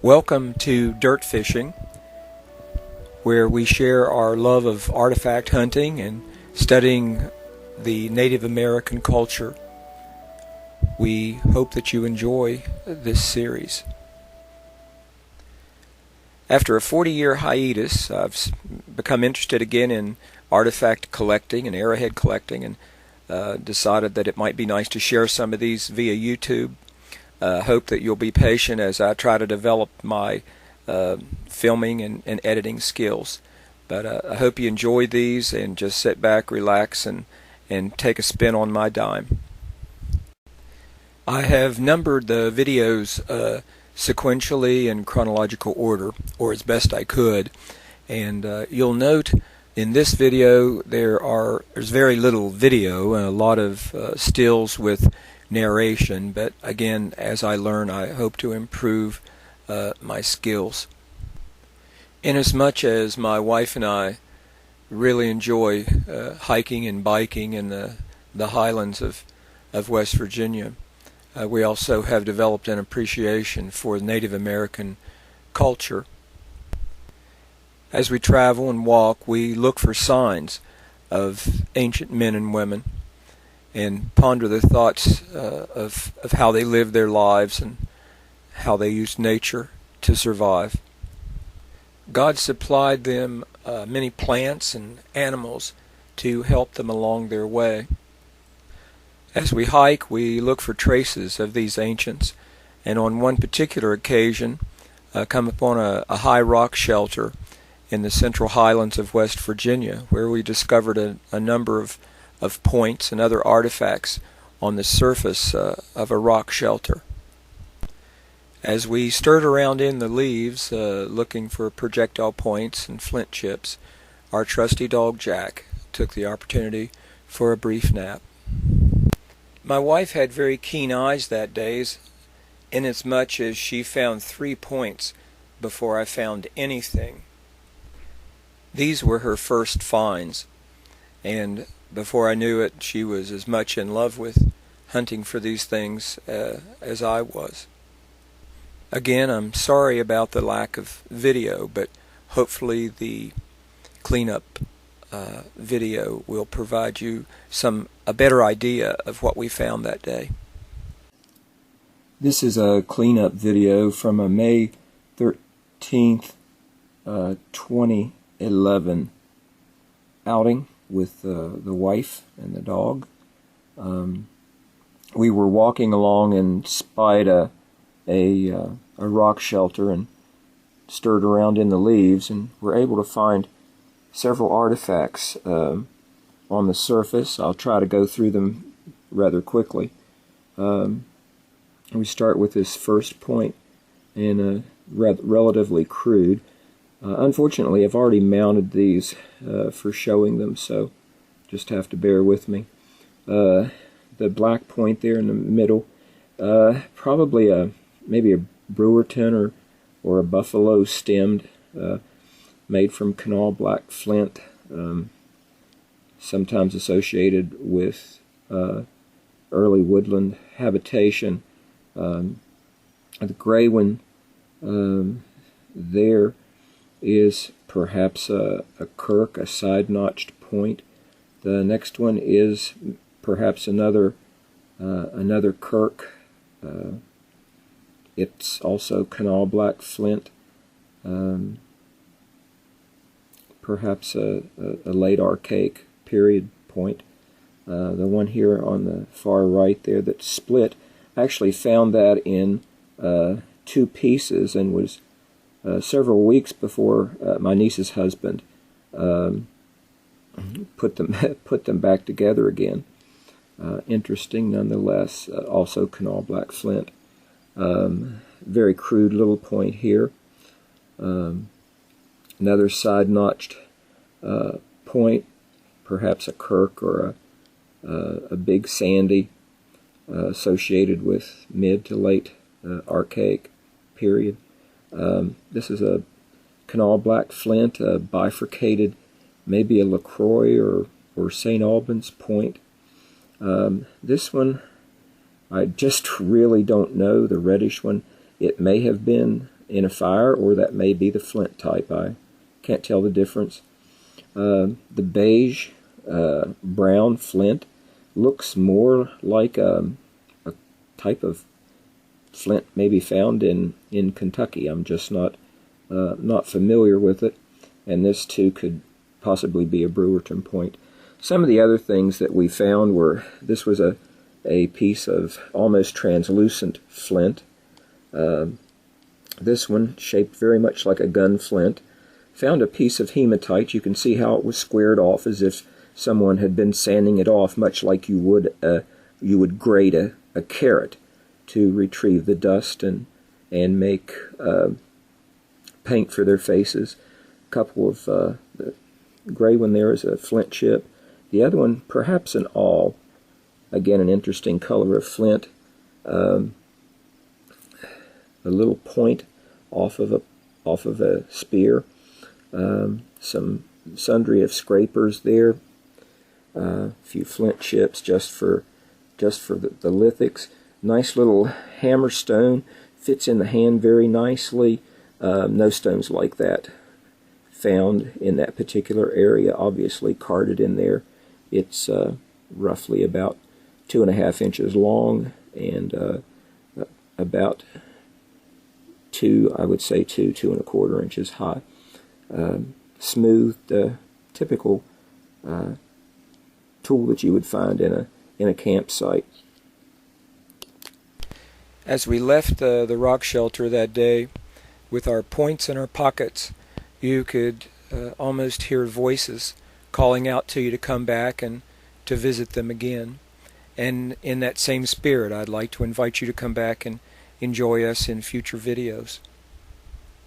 Welcome to Dirt Fishing, where we share our love of artifact hunting and studying the Native American culture. We hope that you enjoy this series. After a 40-year hiatus, I've become interested again in artifact collecting and arrowhead collecting, and decided that it might be nice to share some of these via YouTube. Hope that you'll be patient as I try to develop my filming and editing skills. But I hope you enjoy these and just sit back, relax, and take a spin on my dime. I have numbered the videos sequentially in chronological order, or as best I could, and you'll note in this video there's very little video and a lot of stills with narration, but again, as I learn, I hope to improve my skills. Inasmuch as my wife and I really enjoy hiking and biking in the highlands of West Virginia, we also have developed an appreciation for Native American culture. As we travel and walk, we look for signs of ancient men and women and ponder the thoughts of how they lived their lives and how they used nature to survive. God supplied them many plants and animals to help them along their way. As we hike, we look for traces of these ancients, and on one particular occasion come upon a high rock shelter in the central highlands of West Virginia, where we discovered a number of points and other artifacts on the surface of a rock shelter. As we stirred around in the leaves looking for projectile points and flint chips, our trusty dog Jack took the opportunity for a brief nap. My wife had very keen eyes that day, inasmuch as she found 3 points before I found anything. These were her first finds, and before I knew it, she was as much in love with hunting for these things as I was. Again, I'm sorry about the lack of video, but hopefully the cleanup video will provide you a better idea of what we found that day. This is a cleanup video from a May 13th, 2011 outing with the wife and the dog. We were walking along and spied a rock shelter and stirred around in the leaves, and were able to find several artifacts on the surface. I'll try to go through them rather quickly. We start with this first point, and relatively crude. Unfortunately, I've already mounted these for showing them, so just have to bear with me. The black point there in the middle, probably maybe a Brewerton or a buffalo stemmed, made from canal black flint, sometimes associated with early woodland habitation. The gray one there is perhaps a kirk, a side-notched point. The next one is perhaps another kirk. It's also canal black flint, perhaps a late archaic period point. The one here on the far right there that's split, I actually found that in 2 pieces, and was several weeks before my niece's husband put them back together again. Interesting nonetheless. Also canal black flint. Very crude little point here. Another side-notched point, perhaps a kirk or a big sandy, associated with mid to late archaic period. This is a canal black flint, bifurcated, maybe a LaCroix or St. Albans point. This one, I just really don't know, the reddish one. It may have been in a fire, or that may be the flint type. I can't tell the difference. The beige brown flint looks more like a type of flint maybe found in Kentucky. I'm just not familiar with it, and this too could possibly be a Brewerton point. Some of the other things that we found were, this was a piece of almost translucent flint. This one, shaped very much like a gun flint. Found a piece of hematite. You can see how it was squared off as if someone had been sanding it off, much like you would grate a carrot to retrieve the dust and make paint for their faces. A couple of the gray one there is a flint chip. The other one, perhaps an awl. Again, an interesting color of flint. A little point off of a spear. Some sundry of scrapers there. A few flint chips just for the lithics. Nice little hammer stone, fits in the hand very nicely. No stones like that found in that particular area, obviously carted in there. It's roughly about 2.5 inches long and about I would say 2.25 inches high. Smooth, typical tool that you would find in a campsite. As we left the rock shelter that day, with our points in our pockets, you could almost hear voices calling out to you to come back and to visit them again. And in that same spirit, I'd like to invite you to come back and enjoy us in future videos.